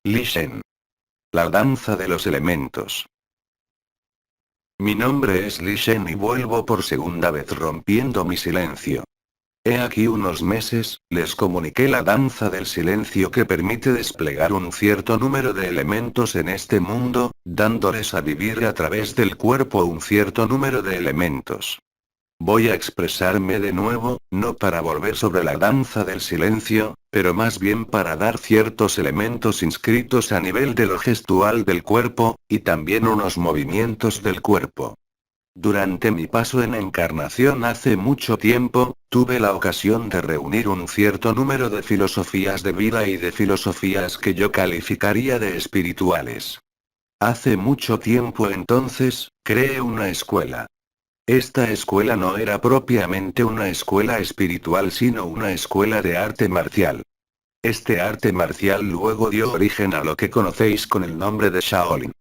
Li Shen. La danza de los elementos. Mi nombre es Li Shen y vuelvo por segunda vez rompiendo mi silencio. He aquí unos meses, les comuniqué la danza del silencio que permite desplegar un cierto número de elementos en este mundo, dándoles a vivir a través del cuerpo un cierto número de elementos. Voy a expresarme de nuevo, no para volver sobre la danza del silencio, pero más bien para dar ciertos elementos inscritos a nivel de lo gestual del cuerpo, y también unos movimientos del cuerpo. Durante mi paso en encarnación hace mucho tiempo, tuve la ocasión de reunir un cierto número de filosofías de vida y de filosofías que yo calificaría de espirituales. Hace mucho tiempo entonces, creé una escuela. Esta escuela no era propiamente una escuela espiritual sino una escuela de arte marcial. Este arte marcial luego dio origen a lo que conocéis con el nombre de Shaolin.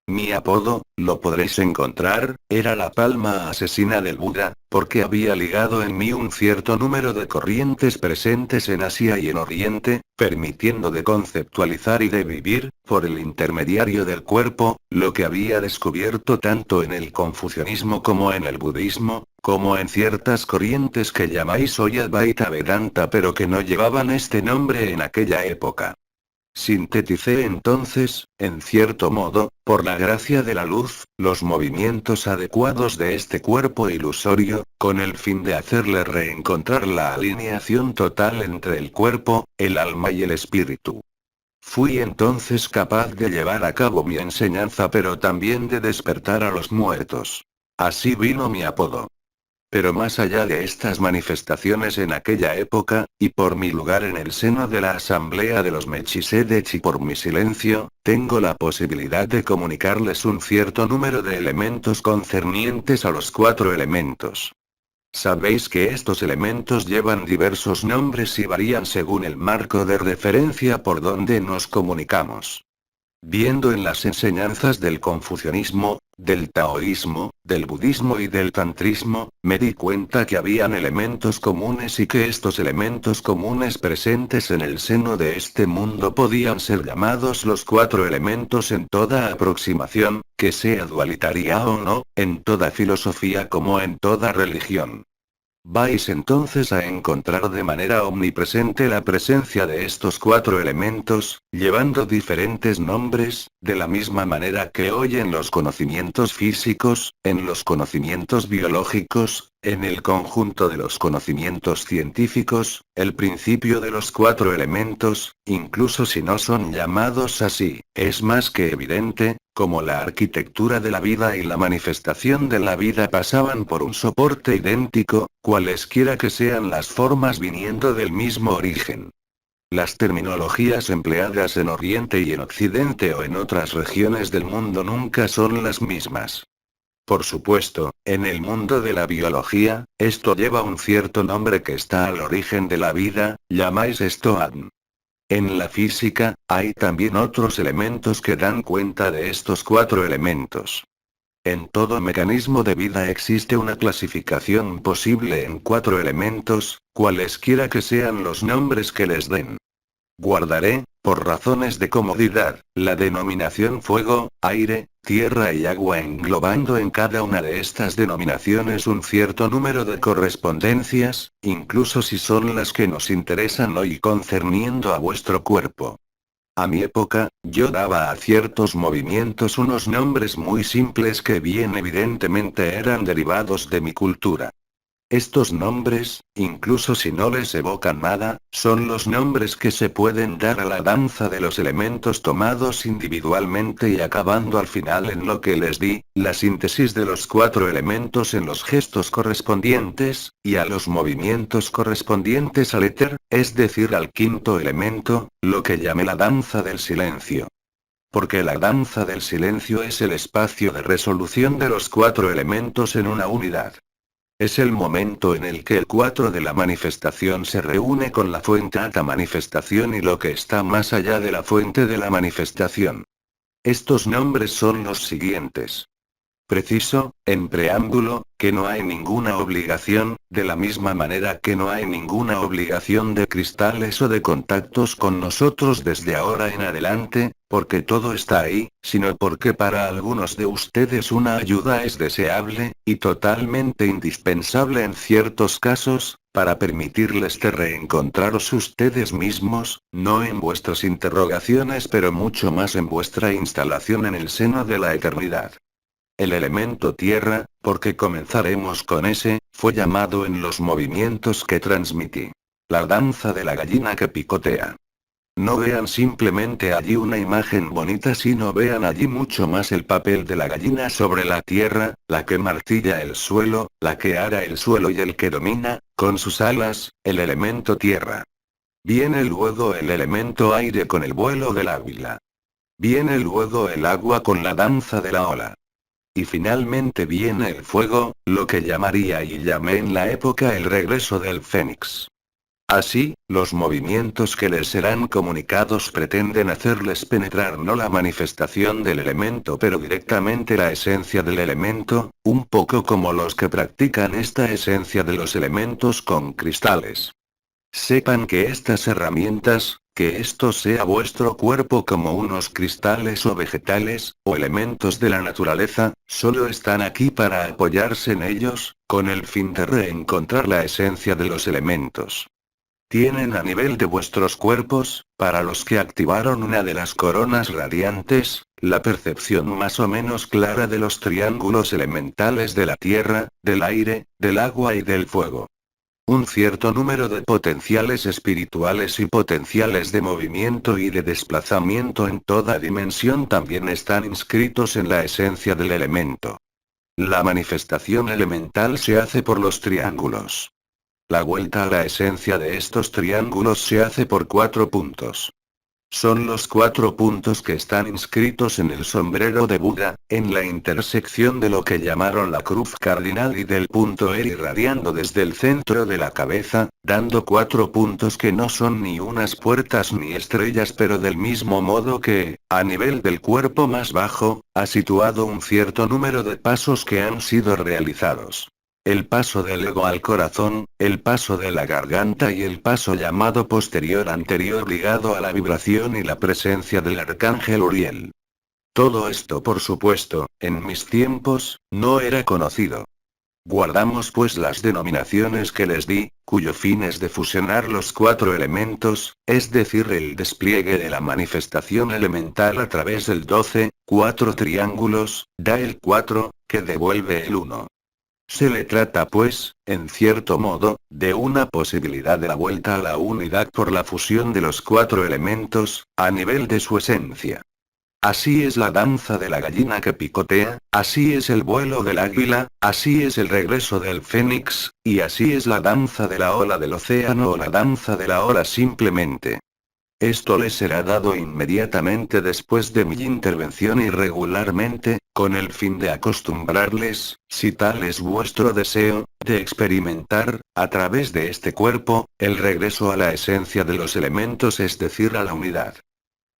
Mi apodo, lo podréis encontrar, era la palma asesina del Buda, porque había ligado en mí un cierto número de corrientes presentes en Asia y en Oriente, permitiendo de conceptualizar y de vivir, por el intermediario del cuerpo, lo que había descubierto tanto en el confucianismo como en el budismo, como en ciertas corrientes que llamáis hoy Advaita Vedanta pero que no llevaban este nombre en aquella época. Sinteticé entonces, en cierto modo, por la gracia de la luz, los movimientos adecuados de este cuerpo ilusorio, con el fin de hacerle reencontrar la alineación total entre el cuerpo, el alma y el espíritu. Fui entonces capaz de llevar a cabo mi enseñanza pero también de despertar a los muertos. Así vino mi apodo. Pero más allá de estas manifestaciones en aquella época, y por mi lugar en el seno de la asamblea de los Mechisedech y por mi silencio, tengo la posibilidad de comunicarles un cierto número de elementos concernientes a los 4 elementos. Sabéis que estos elementos llevan diversos nombres y varían según el marco de referencia por donde nos comunicamos. Viendo en las enseñanzas del confucianismo, del taoísmo, del budismo y del tantrismo, me di cuenta que habían elementos comunes y que estos elementos comunes presentes en el seno de este mundo podían ser llamados los 4 elementos en toda aproximación, que sea dualitaria o no, en toda filosofía como en toda religión. Vais entonces a encontrar de manera omnipresente la presencia de estos 4 elementos, llevando diferentes nombres, de la misma manera que hoy en los conocimientos físicos, en los conocimientos biológicos, en el conjunto de los conocimientos científicos, el principio de los 4 elementos, incluso si no son llamados así, es más que evidente, como la arquitectura de la vida y la manifestación de la vida pasaban por un soporte idéntico, cualesquiera que sean las formas viniendo del mismo origen. Las terminologías empleadas en Oriente y en Occidente o en otras regiones del mundo nunca son las mismas. Por supuesto, en el mundo de la biología, esto lleva un cierto nombre que está al origen de la vida, llamáis esto ADN. En la física, hay también otros elementos que dan cuenta de estos 4 elementos. En todo mecanismo de vida existe una clasificación posible en 4 elementos, cualesquiera que sean los nombres que les den. Guardaré, por razones de comodidad, la denominación fuego, aire, tierra y agua englobando en cada una de estas denominaciones un cierto número de correspondencias, incluso si son las que nos interesan hoy concerniendo a vuestro cuerpo. A mi época, yo daba a ciertos movimientos unos nombres muy simples que bien evidentemente eran derivados de mi cultura. Estos nombres, incluso si no les evocan nada, son los nombres que se pueden dar a la danza de los elementos tomados individualmente y acabando al final en lo que les di, la síntesis de los 4 elementos en los gestos correspondientes, y a los movimientos correspondientes al éter, es decir al 5.º elemento, lo que llamé la danza del silencio. Porque la danza del silencio es el espacio de resolución de los 4 elementos en una unidad. Es el momento en el que el 4 de la manifestación se reúne con la fuente ata manifestación y lo que está más allá de la fuente de la manifestación. Estos nombres son los siguientes. Preciso, en preámbulo, que no hay ninguna obligación, de la misma manera que no hay ninguna obligación de cristales o de contactos con nosotros desde ahora en adelante, porque todo está ahí, sino porque para algunos de ustedes una ayuda es deseable, y totalmente indispensable en ciertos casos, para permitirles de reencontraros ustedes mismos, no en vuestras interrogaciones pero mucho más en vuestra instalación en el seno de la eternidad. El elemento tierra, porque comenzaremos con ese, fue llamado en los movimientos que transmití. La danza de la gallina que picotea. No vean simplemente allí una imagen bonita, sino vean allí mucho más el papel de la gallina sobre la tierra, la que martilla el suelo, la que ara el suelo y el que domina, con sus alas, el elemento tierra. Viene luego el elemento aire con el vuelo del águila. Viene luego el agua con la danza de la ola. Y finalmente viene el fuego, lo que llamaría y llamé en la época el regreso del fénix. Así, los movimientos que les serán comunicados pretenden hacerles penetrar no la manifestación del elemento pero directamente la esencia del elemento, un poco como los que practican esta esencia de los elementos con cristales. Sepan que estas herramientas, que esto sea vuestro cuerpo como unos cristales o vegetales, o elementos de la naturaleza, solo están aquí para apoyarse en ellos, con el fin de reencontrar la esencia de los elementos. Tienen a nivel de vuestros cuerpos, para los que activaron una de las coronas radiantes, la percepción más o menos clara de los triángulos elementales de la tierra, del aire, del agua y del fuego. Un cierto número de potenciales espirituales y potenciales de movimiento y de desplazamiento en toda dimensión también están inscritos en la esencia del elemento. La manifestación elemental se hace por los triángulos. La vuelta a la esencia de estos triángulos se hace por 4 puntos. Son los 4 puntos que están inscritos en el sombrero de Buda, en la intersección de lo que llamaron la cruz cardinal y del punto irradiando desde el centro de la cabeza, dando 4 puntos que no son ni unas puertas ni estrellas pero del mismo modo que, a nivel del cuerpo más bajo, ha situado un cierto número de pasos que han sido realizados. El paso del ego al corazón, el paso de la garganta y el paso llamado posterior anterior ligado a la vibración y la presencia del arcángel Uriel. Todo esto por supuesto, en mis tiempos, no era conocido. Guardamos pues las denominaciones que les di, cuyo fin es de fusionar los 4 elementos, es decir el despliegue de la manifestación elemental a través del 12, 4 triángulos, da el 4, que devuelve el 1. Se le trata pues, en cierto modo, de una posibilidad de la vuelta a la unidad por la fusión de los 4 elementos, a nivel de su esencia. Así es la danza de la gallina que picotea, así es el vuelo del águila, así es el regreso del fénix, y así es la danza de la ola del océano o la danza de la ola simplemente. Esto les será dado inmediatamente después de mi intervención y regularmente, con el fin de acostumbrarles, si tal es vuestro deseo, de experimentar, a través de este cuerpo, el regreso a la esencia de los elementos, es decir, a la unidad.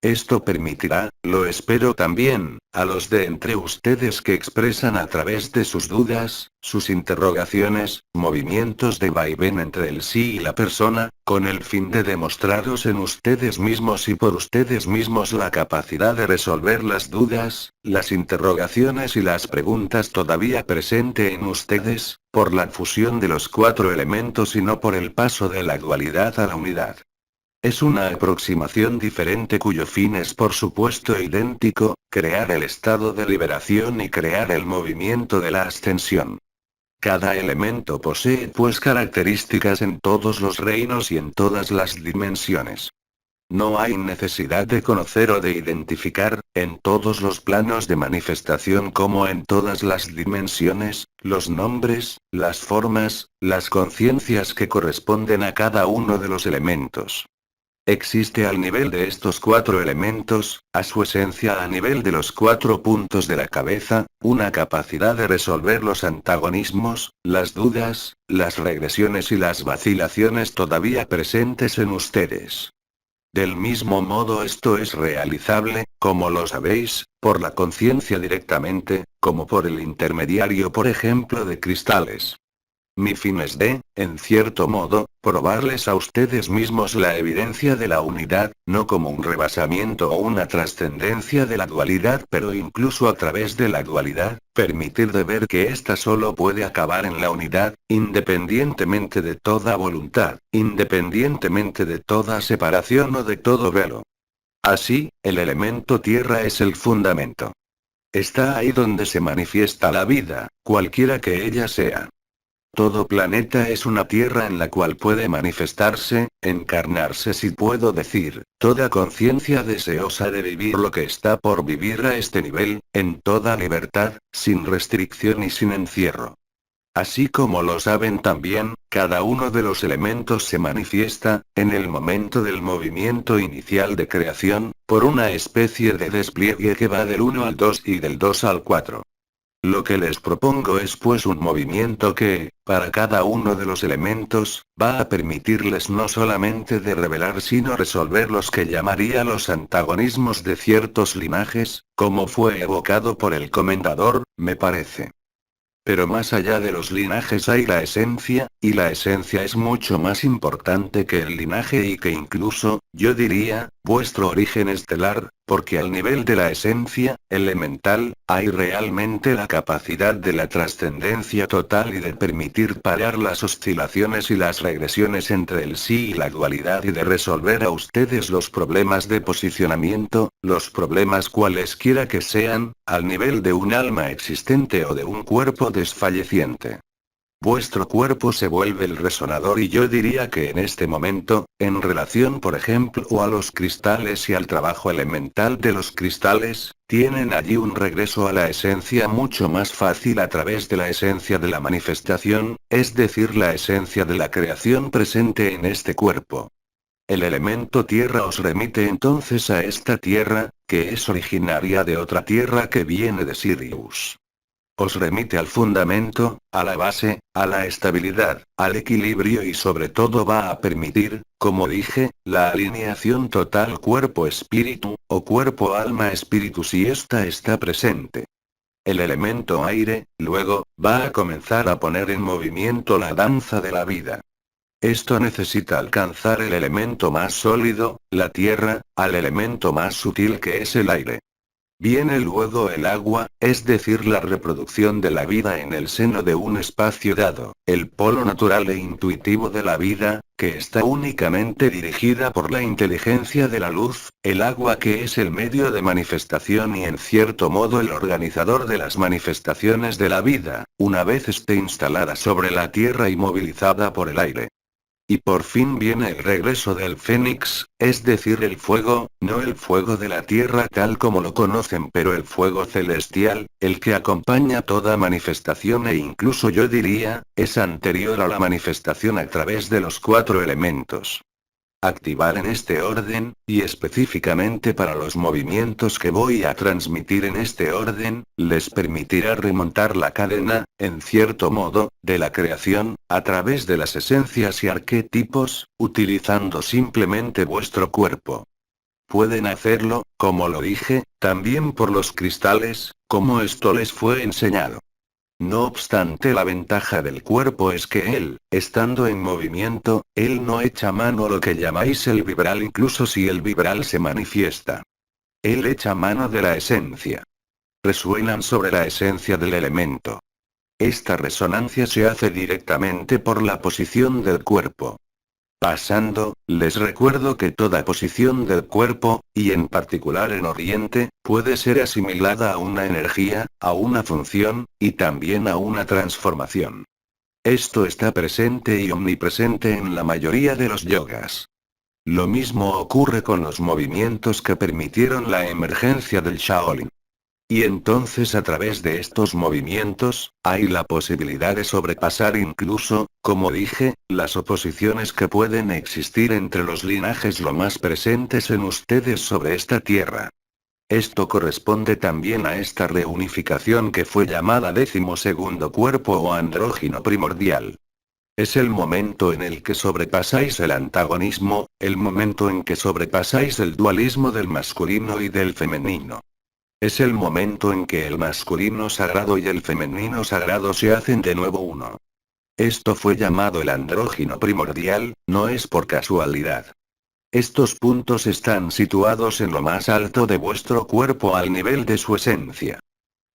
Esto permitirá, lo espero también, a los de entre ustedes que expresan a través de sus dudas, sus interrogaciones, movimientos de vaivén entre el sí y la persona, con el fin de demostraros en ustedes mismos y por ustedes mismos la capacidad de resolver las dudas, las interrogaciones y las preguntas todavía presente en ustedes, por la fusión de los 4 elementos y no por el paso de la dualidad a la unidad. Es una aproximación diferente cuyo fin es por supuesto idéntico, crear el estado de liberación y crear el movimiento de la ascensión. Cada elemento posee pues características en todos los reinos y en todas las dimensiones. No hay necesidad de conocer o de identificar, en todos los planos de manifestación como en todas las dimensiones, los nombres, las formas, las conciencias que corresponden a cada uno de los elementos. Existe al nivel de estos 4 elementos, a su esencia a nivel de los 4 puntos de la cabeza, una capacidad de resolver los antagonismos, las dudas, las regresiones y las vacilaciones todavía presentes en ustedes. Del mismo modo esto es realizable, como lo sabéis, por la conciencia directamente, como por el intermediario por ejemplo de cristales. Mi fin es en cierto modo, probarles a ustedes mismos la evidencia de la unidad, no como un rebasamiento o una trascendencia de la dualidad, pero incluso a través de la dualidad, permitir de ver que ésta solo puede acabar en la unidad, independientemente de toda voluntad, independientemente de toda separación o de todo velo. Así, el elemento tierra es el fundamento. Está ahí donde se manifiesta la vida, cualquiera que ella sea. Todo planeta es una tierra en la cual puede manifestarse, encarnarse si puedo decir, toda conciencia deseosa de vivir lo que está por vivir a este nivel, en toda libertad, sin restricción y sin encierro. Así como lo saben también, cada uno de los elementos se manifiesta, en el momento del movimiento inicial de creación, por una especie de despliegue que va del 1 al 2 y del 2 al 4. Lo que les propongo es pues un movimiento que, para cada uno de los elementos, va a permitirles no solamente de revelar sino resolver los que llamaría los antagonismos de ciertos linajes, como fue evocado por el comentador, me parece. Pero más allá de los linajes hay la esencia, y la esencia es mucho más importante que el linaje y que incluso, yo diría, vuestro origen estelar, porque al nivel de la esencia, elemental, hay realmente la capacidad de la trascendencia total y de permitir parar las oscilaciones y las regresiones entre el sí y la dualidad y de resolver a ustedes los problemas de posicionamiento, los problemas cualesquiera que sean, al nivel de un alma existente o de un cuerpo desfalleciente. Vuestro cuerpo se vuelve el resonador y yo diría que en este momento, en relación por ejemplo a los cristales y al trabajo elemental de los cristales, tienen allí un regreso a la esencia mucho más fácil a través de la esencia de la manifestación, es decir, la esencia de la creación presente en este cuerpo. El elemento tierra os remite entonces a esta tierra, que es originaria de otra tierra que viene de Sirius. Os remite al fundamento, a la base, a la estabilidad, al equilibrio y sobre todo va a permitir, como dije, la alineación total cuerpo-espíritu, o cuerpo-alma-espíritu si ésta está presente. El elemento aire, luego, va a comenzar a poner en movimiento la danza de la vida. Esto necesita alcanzar el elemento más sólido, la tierra, al elemento más sutil que es el aire. Viene luego el agua, es decir, la reproducción de la vida en el seno de un espacio dado, el polo natural e intuitivo de la vida, que está únicamente dirigida por la inteligencia de la luz, el agua que es el medio de manifestación y en cierto modo el organizador de las manifestaciones de la vida, una vez esté instalada sobre la tierra y movilizada por el aire. Y por fin viene el regreso del Fénix, es decir, el fuego, no el fuego de la tierra tal como lo conocen, pero el fuego celestial, el que acompaña toda manifestación e incluso yo diría, es anterior a la manifestación a través de los 4 elementos. Activar en este orden, y específicamente para los movimientos que voy a transmitir en este orden, les permitirá remontar la cadena, en cierto modo, de la creación, a través de las esencias y arquetipos, utilizando simplemente vuestro cuerpo. Pueden hacerlo, como lo dije, también por los cristales, como esto les fue enseñado. No obstante, la ventaja del cuerpo es que él, estando en movimiento, él no echa mano a lo que llamáis el vibral incluso si el vibral se manifiesta. Él echa mano de la esencia. Resuenan sobre la esencia del elemento. Esta resonancia se hace directamente por la posición del cuerpo. Pasando, les recuerdo que toda posición del cuerpo, y en particular en Oriente, puede ser asimilada a una energía, a una función, y también a una transformación. Esto está presente y omnipresente en la mayoría de los yogas. Lo mismo ocurre con los movimientos que permitieron la emergencia del Shaolin. Y entonces a través de estos movimientos, hay la posibilidad de sobrepasar incluso, como dije, las oposiciones que pueden existir entre los linajes lo más presentes en ustedes sobre esta tierra. Esto corresponde también a esta reunificación que fue llamada 12º cuerpo o andrógino primordial. Es el momento en el que sobrepasáis el antagonismo, el momento en que sobrepasáis el dualismo del masculino y del femenino. Es el momento en que el masculino sagrado y el femenino sagrado se hacen de nuevo uno. Esto fue llamado el andrógino primordial, no es por casualidad. Estos puntos están situados en lo más alto de vuestro cuerpo al nivel de su esencia.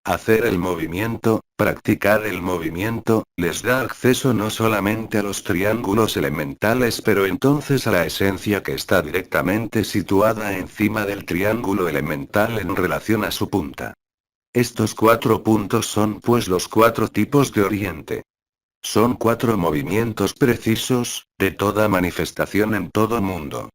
Hacer el movimiento, practicar el movimiento, les da acceso no solamente a los triángulos elementales pero entonces a la esencia que está directamente situada encima del triángulo elemental en relación a su punta. Estos 4 puntos son pues los 4 tipos de oriente. Son 4 movimientos precisos, de toda manifestación en todo mundo.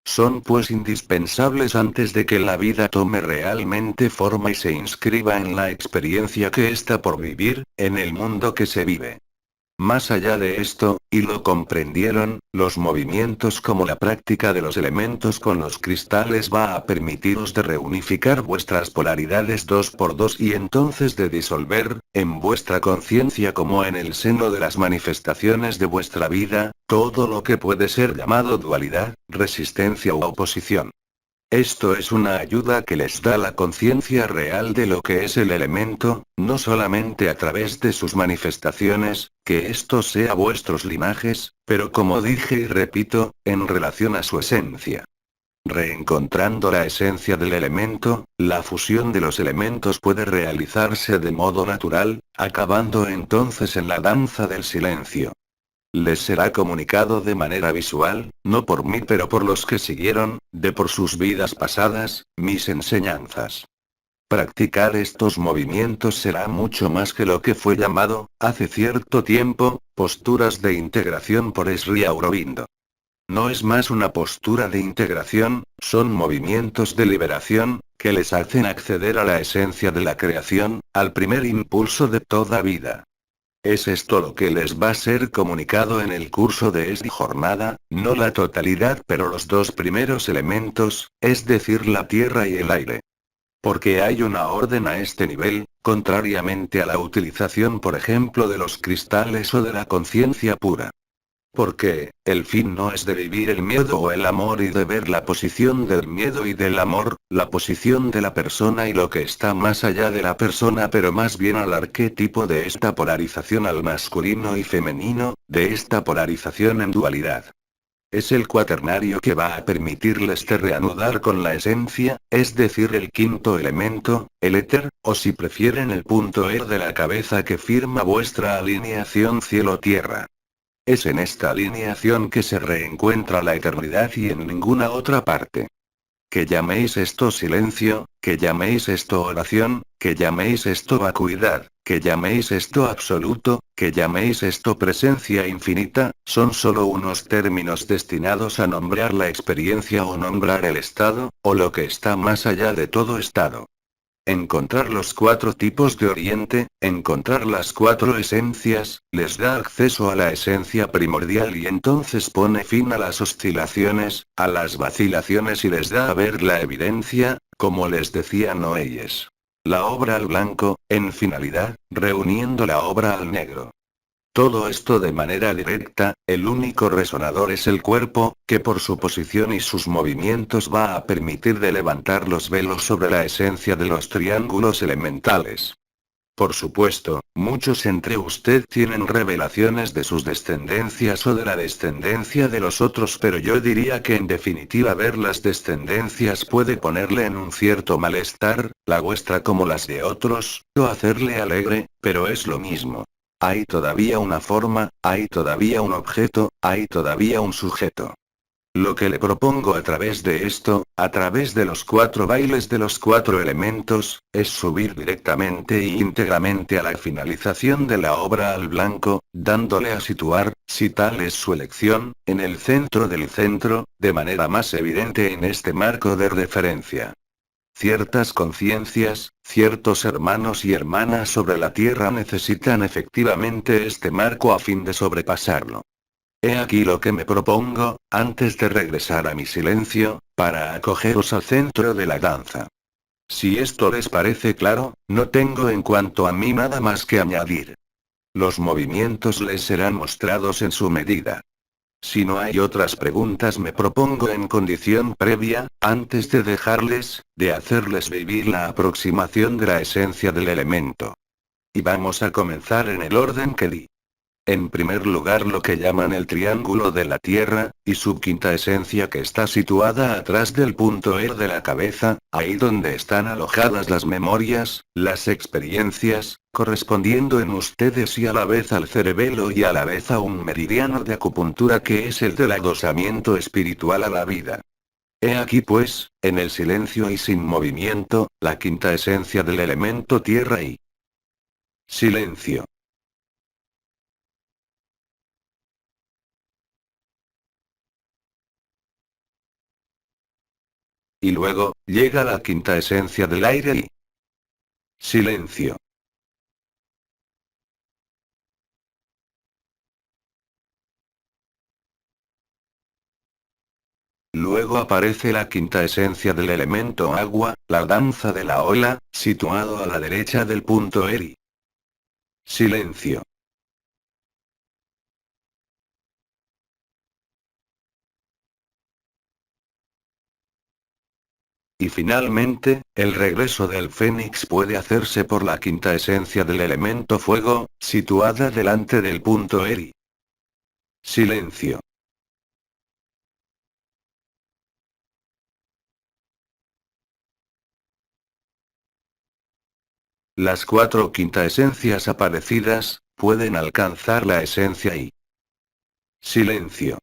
Son pues indispensables antes de que la vida tome realmente forma y se inscriba en la experiencia que está por vivir, en el mundo que se vive. Más allá de esto, y lo comprendieron, los movimientos como la práctica de los elementos con los cristales va a permitiros de reunificar vuestras polaridades 2 por 2 y entonces de disolver, en vuestra conciencia como en el seno de las manifestaciones de vuestra vida, todo lo que puede ser llamado dualidad, resistencia u oposición. Esto es una ayuda que les da la conciencia real de lo que es el elemento, no solamente a través de sus manifestaciones, que esto sea vuestros linajes, pero como dije y repito, en relación a su esencia. Reencontrando la esencia del elemento, la fusión de los elementos puede realizarse de modo natural, acabando entonces en la danza del silencio. Les será comunicado de manera visual, no por mí pero por los que siguieron, de por sus vidas pasadas, mis enseñanzas. Practicar estos movimientos será mucho más que lo que fue llamado, hace cierto tiempo, posturas de integración por Sri Aurobindo. No es más una postura de integración, son movimientos de liberación, que les hacen acceder a la esencia de la creación, al primer impulso de toda vida. Es esto lo que les va a ser comunicado en el curso de esta jornada, no la totalidad pero los 2 primeros elementos, es decir la tierra y el aire. Porque hay una orden a este nivel, contrariamente a la utilización por ejemplo de los cristales o de la conciencia pura. Porque, el fin no es de vivir el miedo o el amor y de ver la posición del miedo y del amor, la posición de la persona y lo que está más allá de la persona pero más bien al arquetipo de esta polarización al masculino y femenino, de esta polarización en dualidad. Es el cuaternario que va a permitirles de reanudar con la esencia, es decir el quinto elemento, el éter, o si prefieren el punto de la cabeza que firma vuestra alineación cielo-tierra. Es en esta alineación que se reencuentra la eternidad y en ninguna otra parte. Que llaméis esto silencio, que llaméis esto oración, que llaméis esto vacuidad, que llaméis esto absoluto, que llaméis esto presencia infinita, son solo unos términos destinados a nombrar la experiencia o nombrar el estado, o lo que está más allá de todo estado. Encontrar los 4 tipos de oriente, encontrar las 4 esencias, les da acceso a la esencia primordial y entonces pone fin a las oscilaciones, a las vacilaciones y les da a ver la evidencia, como les decía Noyes. La obra al blanco, en finalidad, reuniendo la obra al negro. Todo esto de manera directa, el único resonador es el cuerpo, que por su posición y sus movimientos va a permitir de levantar los velos sobre la esencia de los triángulos elementales. Por supuesto, muchos entre usted tienen revelaciones de sus descendencias o de la descendencia de los otros pero yo diría que en definitiva ver las descendencias puede ponerle en un cierto malestar, la vuestra como las de otros, o hacerle alegre, pero es lo mismo. Hay todavía una forma, hay todavía un objeto, hay todavía un sujeto. Lo que le propongo a través de esto, a través de los 4 bailes de los 4 elementos, es subir directamente e íntegramente a la finalización de la obra al blanco, dándole a situar, si tal es su elección, en el centro del centro, de manera más evidente en este marco de referencia. Ciertas conciencias, ciertos hermanos y hermanas sobre la tierra necesitan efectivamente este marco a fin de sobrepasarlo. He aquí lo que me propongo, antes de regresar a mi silencio, para acogeros al centro de la danza. Si esto les parece claro, no tengo en cuanto a mí nada más que añadir. Los movimientos les serán mostrados en su medida. Si no hay otras preguntas, me propongo en condición previa, antes de dejarles, de hacerles vivir la aproximación de la esencia del elemento. Y vamos a comenzar en el orden que di. En primer lugar, lo que llaman el triángulo de la Tierra, y su quinta esencia, que está situada atrás del punto E de la cabeza, ahí donde están alojadas las memorias, las experiencias, correspondiendo en ustedes y a la vez al cerebelo y a la vez a un meridiano de acupuntura que es el del adosamiento espiritual a la vida. He aquí pues, en el silencio y sin movimiento, la quinta esencia del elemento Tierra y silencio. Y luego, llega la quinta esencia del aire y silencio. Luego aparece la quinta esencia del elemento agua, la danza de la ola, situado a la derecha del punto Eri. Silencio. Y finalmente, el regreso del Fénix puede hacerse por la quinta esencia del elemento fuego, situada delante del punto Eri. Silencio. Las cuatro quinta esencias aparecidas, pueden alcanzar la esencia y silencio.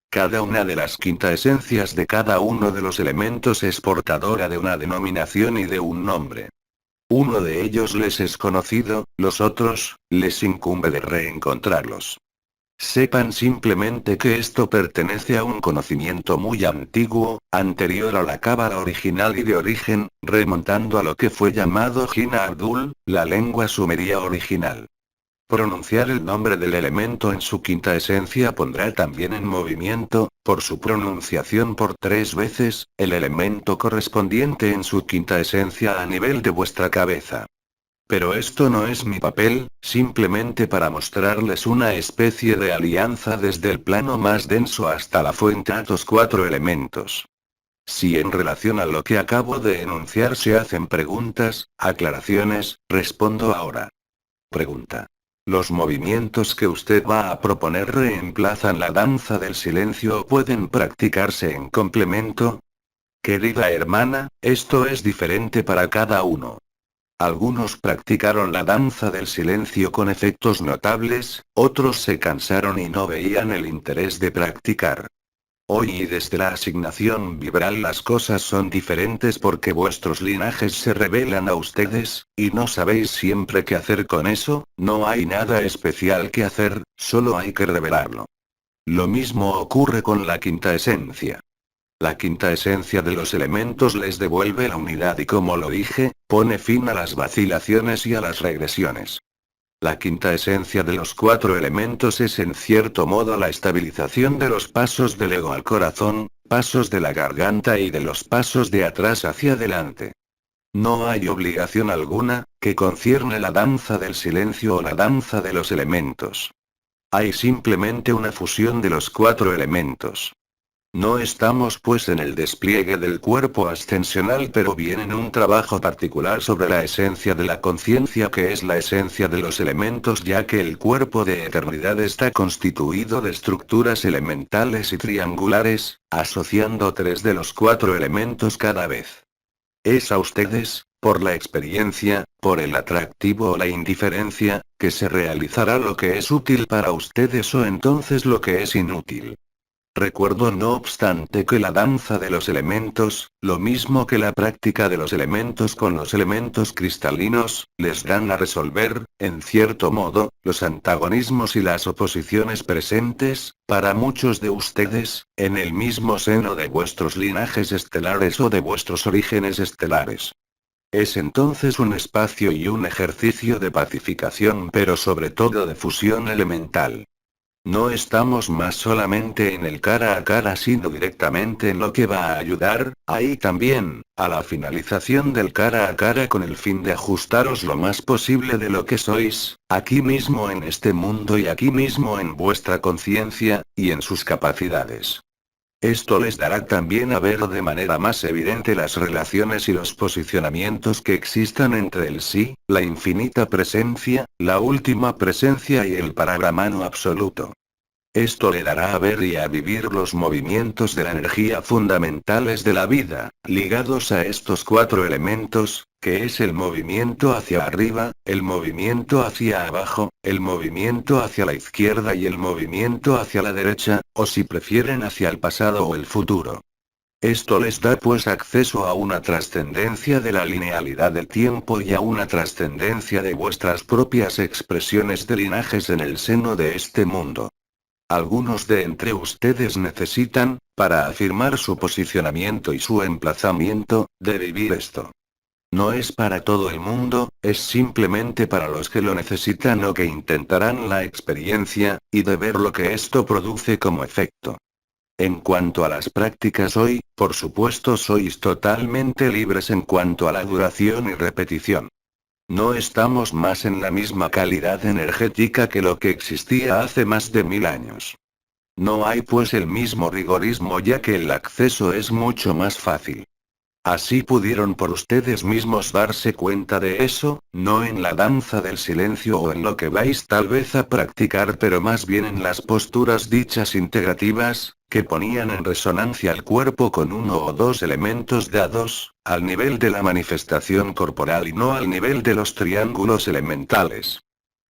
Cada una de las quinta esencias de cada uno de los elementos es portadora de una denominación y de un nombre. Uno de ellos les es conocido, los otros, les incumbe de reencontrarlos. Sepan simplemente que esto pertenece a un conocimiento muy antiguo, anterior a la cábala original y de origen, remontando a lo que fue llamado Jina Abdul, la lengua sumeria original. Pronunciar el nombre del elemento en su quinta esencia pondrá también en movimiento, por su pronunciación por 3 veces, el elemento correspondiente en su quinta esencia a nivel de vuestra cabeza. Pero esto no es mi papel, simplemente para mostrarles una especie de alianza desde el plano más denso hasta la fuente a los cuatro elementos. Si en relación a lo que acabo de enunciar se hacen preguntas, aclaraciones, respondo ahora. Pregunta. ¿Los movimientos que usted va a proponer reemplazan la danza del silencio o pueden practicarse en complemento? Querida hermana, esto es diferente para cada uno. Algunos practicaron la danza del silencio con efectos notables, otros se cansaron y no veían el interés de practicar. Hoy y desde la asignación vibral las cosas son diferentes porque vuestros linajes se revelan a ustedes, y no sabéis siempre qué hacer con eso, no hay nada especial que hacer, solo hay que revelarlo. Lo mismo ocurre con la quinta esencia. La quinta esencia de los elementos les devuelve la unidad y como lo dije, pone fin a las vacilaciones y a las regresiones. La quinta esencia de los cuatro elementos es en cierto modo la estabilización de los pasos del ego al corazón, pasos de la garganta y de los pasos de atrás hacia adelante. No hay obligación alguna, que concierne la danza del silencio o la danza de los elementos. Hay simplemente una fusión de los cuatro elementos. No estamos pues en el despliegue del cuerpo ascensional pero bien en un trabajo particular sobre la esencia de la conciencia que es la esencia de los elementos ya que el cuerpo de eternidad está constituido de estructuras elementales y triangulares, asociando 3 de los 4 elementos cada vez. Es a ustedes, por la experiencia, por el atractivo o la indiferencia, que se realizará lo que es útil para ustedes o entonces lo que es inútil. Recuerdo no obstante que la danza de los elementos, lo mismo que la práctica de los elementos con los elementos cristalinos, les dan a resolver, en cierto modo, los antagonismos y las oposiciones presentes, para muchos de ustedes, en el mismo seno de vuestros linajes estelares o de vuestros orígenes estelares. Es entonces un espacio y un ejercicio de pacificación pero sobre todo de fusión elemental. No estamos más solamente en el cara a cara sino directamente en lo que va a ayudar, ahí también, a la finalización del cara a cara con el fin de ajustaros lo más posible de lo que sois, aquí mismo en este mundo y aquí mismo en vuestra conciencia, y en sus capacidades. Esto les dará también a ver de manera más evidente las relaciones y los posicionamientos que existan entre el sí, la infinita presencia, la última presencia y el parabrahmano absoluto. Esto le dará a ver y a vivir los movimientos de la energía fundamentales de la vida, ligados a estos cuatro elementos, que es el movimiento hacia arriba, el movimiento hacia abajo, el movimiento hacia la izquierda y el movimiento hacia la derecha, o si prefieren hacia el pasado o el futuro. Esto les da pues acceso a una trascendencia de la linealidad del tiempo y a una trascendencia de vuestras propias expresiones de linajes en el seno de este mundo. Algunos de entre ustedes necesitan, para afirmar su posicionamiento y su emplazamiento, de vivir esto. No es para todo el mundo, es simplemente para los que lo necesitan o que intentarán la experiencia, y de ver lo que esto produce como efecto. En cuanto a las prácticas hoy, por supuesto sois totalmente libres en cuanto a la duración y repetición. No estamos más en la misma calidad energética que lo que existía hace más de 1000 años. No hay pues el mismo rigorismo ya que el acceso es mucho más fácil. Así pudieron por ustedes mismos darse cuenta de eso, no en la danza del silencio o en lo que vais tal vez a practicar, pero más bien en las posturas dichas integrativas, que ponían en resonancia el cuerpo con uno o dos elementos dados, al nivel de la manifestación corporal y no al nivel de los triángulos elementales.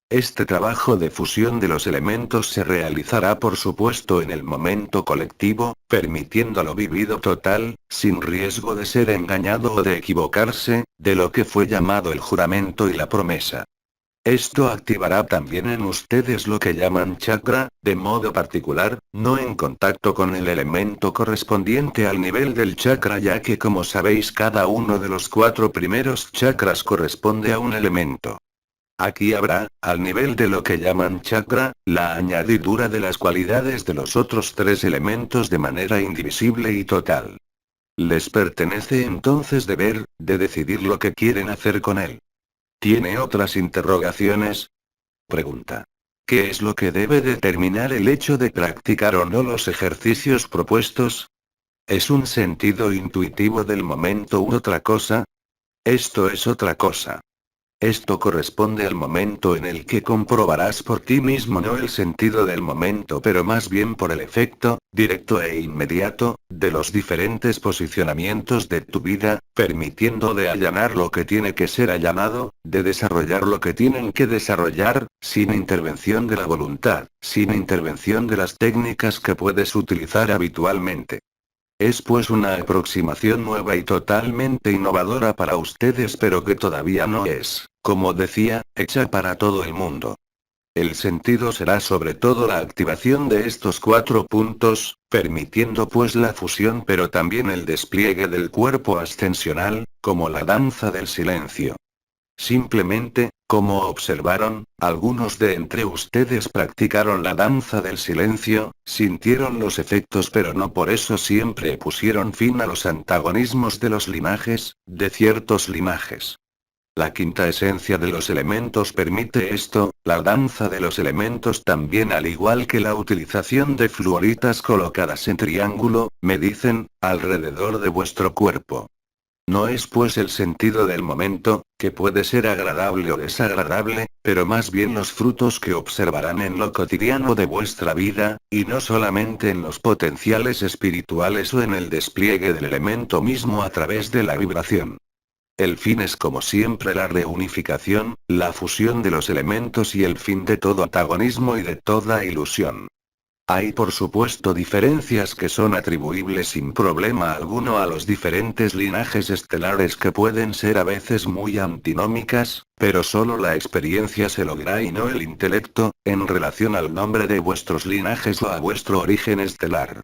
Este trabajo de fusión de los elementos se realizará por supuesto en el momento colectivo, permitiendo lo vivido total, sin riesgo de ser engañado o de equivocarse, de lo que fue llamado el juramento y la promesa. Esto activará también en ustedes lo que llaman chakra, de modo particular, no en contacto con el elemento correspondiente al nivel del chakra ya que como sabéis cada uno de los 4 primeros chakras corresponde a un elemento. Aquí habrá, al nivel de lo que llaman chakra, la añadidura de las cualidades de los otros 3 elementos de manera indivisible y total. Les pertenece entonces de ver, de decidir lo que quieren hacer con él. ¿Tiene otras interrogaciones? Pregunta. ¿Qué es lo que debe determinar el hecho de practicar o no los ejercicios propuestos? ¿Es un sentido intuitivo del momento u otra cosa? Esto es otra cosa. Esto corresponde al momento en el que comprobarás por ti mismo no el sentido del momento pero más bien por el efecto, directo e inmediato, de los diferentes posicionamientos de tu vida, permitiendo de allanar lo que tiene que ser allanado, de desarrollar lo que tienen que desarrollar, sin intervención de la voluntad, sin intervención de las técnicas que puedes utilizar habitualmente. Es pues una aproximación nueva y totalmente innovadora para ustedes pero que todavía no es, como decía, hecha para todo el mundo. El sentido será sobre todo la activación de estos 4 puntos, permitiendo pues la fusión pero también el despliegue del cuerpo ascensional, como la danza del silencio. Simplemente, como observaron, algunos de entre ustedes practicaron la danza del silencio, sintieron los efectos pero no por eso siempre pusieron fin a los antagonismos de los linajes, de ciertos linajes. La quinta esencia de los elementos permite esto, la danza de los elementos también al igual que la utilización de fluoritas colocadas en triángulo, me dicen, alrededor de vuestro cuerpo. No es pues el sentido del momento, que puede ser agradable o desagradable, pero más bien los frutos que observarán en lo cotidiano de vuestra vida, y no solamente en los potenciales espirituales o en el despliegue del elemento mismo a través de la vibración. El fin es como siempre la reunificación, la fusión de los elementos y el fin de todo antagonismo y de toda ilusión. Hay por supuesto diferencias que son atribuibles sin problema alguno a los diferentes linajes estelares que pueden ser a veces muy antinómicas, pero solo la experiencia se logra y no el intelecto, en relación al nombre de vuestros linajes o a vuestro origen estelar.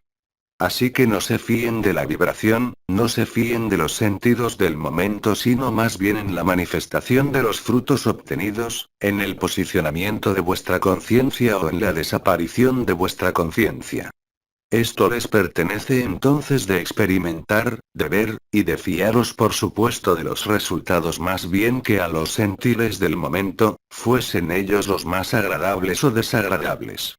Así que no se fíen de la vibración, no se fíen de los sentidos del momento, sino más bien en la manifestación de los frutos obtenidos, en el posicionamiento de vuestra conciencia o en la desaparición de vuestra conciencia. Esto les pertenece entonces de experimentar, de ver, y de fiaros por supuesto de los resultados más bien que a los sentires del momento, fuesen ellos los más agradables o desagradables.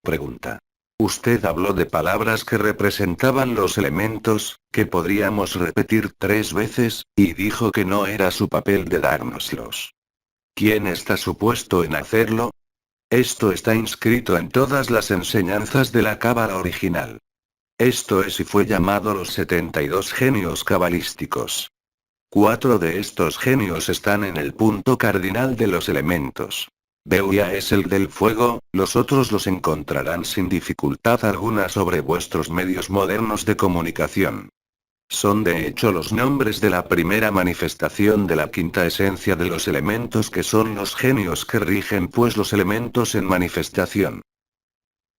Pregunta. Usted habló de palabras que representaban los elementos, que podríamos repetir 3 veces, y dijo que no era su papel de dárnoslos. ¿Quién está supuesto en hacerlo? Esto está inscrito en todas las enseñanzas de la Cábala original. Esto es y fue llamado los 72 genios cabalísticos. 4 de estos genios están en el punto cardinal de los elementos. Beuya es el del fuego, los otros los encontrarán sin dificultad alguna sobre vuestros medios modernos de comunicación. Son de hecho los nombres de la primera manifestación de la quinta esencia de los elementos, que son los genios que rigen pues los elementos en manifestación.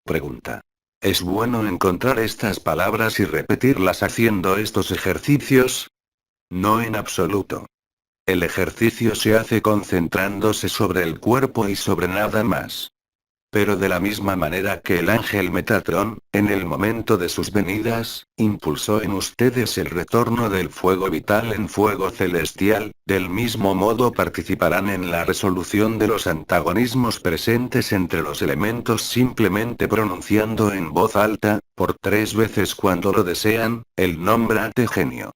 Pregunta. ¿Es bueno encontrar estas palabras y repetirlas haciendo estos ejercicios? No en absoluto. El ejercicio se hace concentrándose sobre el cuerpo y sobre nada más. Pero de la misma manera que el ángel Metatrón, en el momento de sus venidas, impulsó en ustedes el retorno del fuego vital en fuego celestial, del mismo modo participarán en la resolución de los antagonismos presentes entre los elementos simplemente pronunciando en voz alta, por 3 veces cuando lo desean, el nombre genio.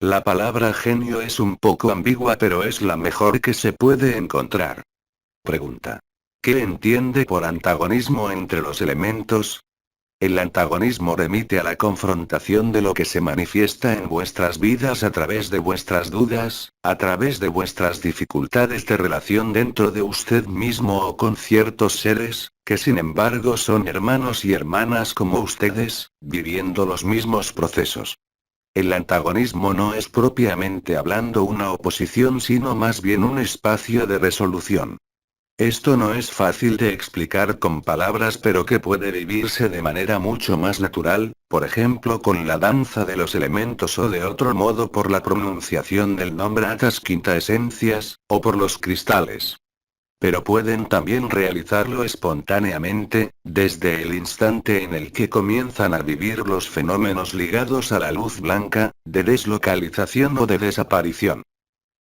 La palabra genio es un poco ambigua, pero es la mejor que se puede encontrar. Pregunta. ¿Qué entiende por antagonismo entre los elementos? El antagonismo remite a la confrontación de lo que se manifiesta en vuestras vidas a través de vuestras dudas, a través de vuestras dificultades de relación dentro de usted mismo o con ciertos seres, que sin embargo son hermanos y hermanas como ustedes, viviendo los mismos procesos. El antagonismo no es propiamente hablando una oposición, sino más bien un espacio de resolución. Esto no es fácil de explicar con palabras, pero que puede vivirse de manera mucho más natural, por ejemplo con la danza de los elementos, o de otro modo por la pronunciación del nombre Atas quinta esencias, o por los cristales. Pero pueden también realizarlo espontáneamente, desde el instante en el que comienzan a vivir los fenómenos ligados a la luz blanca, de deslocalización o de desaparición.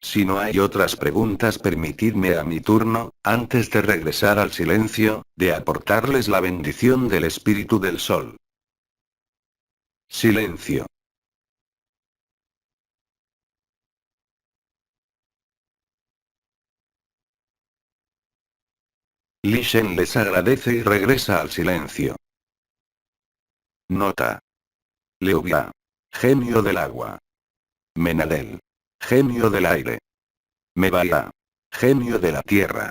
Si no hay otras preguntas, permitidme a mi turno, antes de regresar al silencio, de aportarles la bendición del espíritu del sol. Silencio. Li Shen les agradece y regresa al silencio. Nota. Leubia. Genio del agua. Menadel. Genio del aire. Mebaya. Genio de la tierra.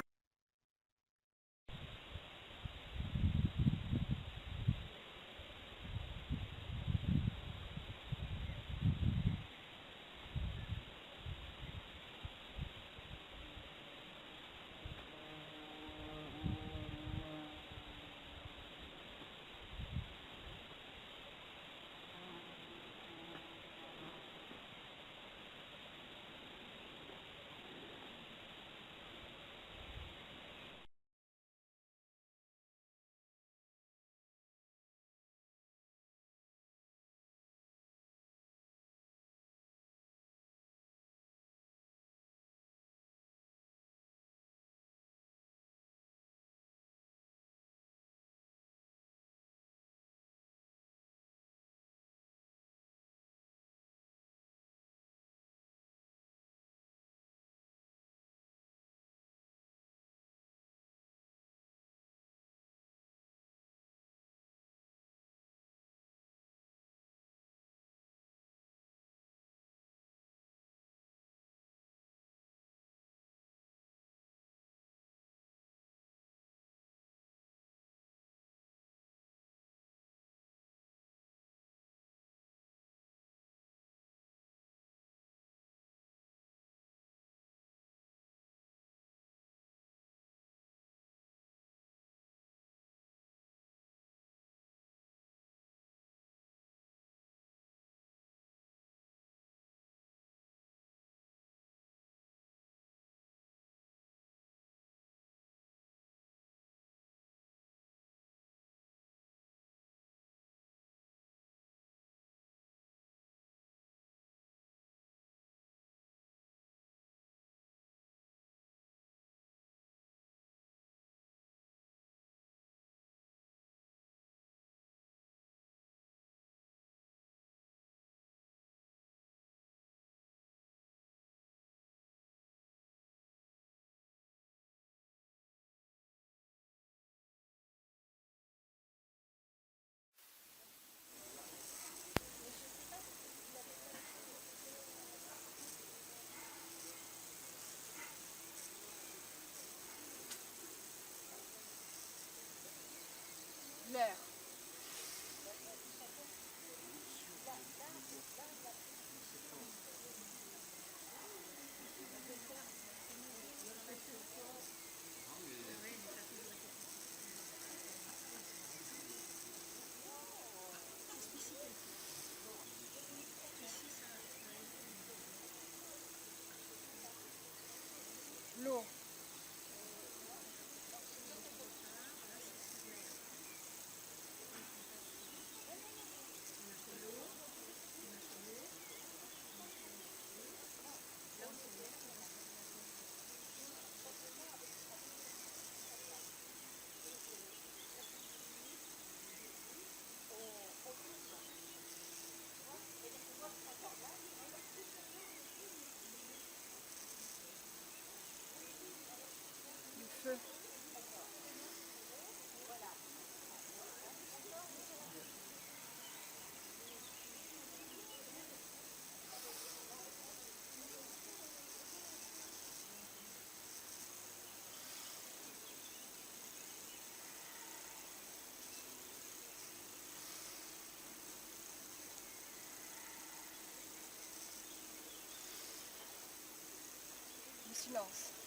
los